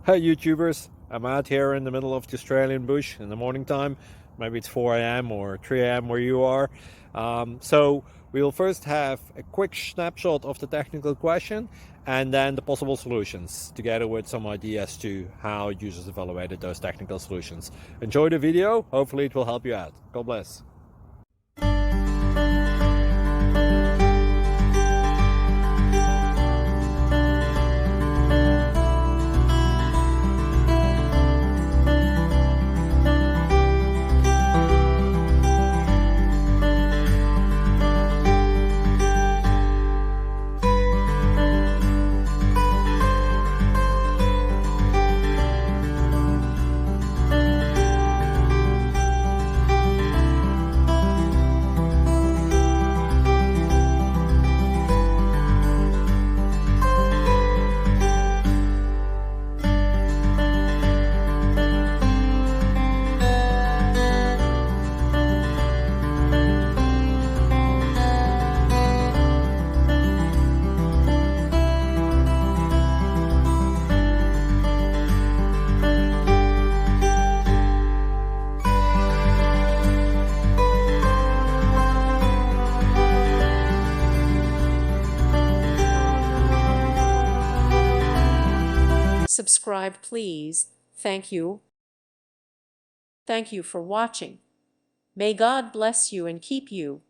Hi YouTubers, I'm out here in the middle of the Australian bush in the morning time. Maybe it's 4 a.m. or 3 a.m. where you are. So we'll first have a quick snapshot of the technical question and then the possible solutions, together with some ideas to how users evaluated those technical solutions. Enjoy the video, hopefully it will help you out. God bless. Subscribe, please. Thank you. Thank you for watching. May God bless you and keep you.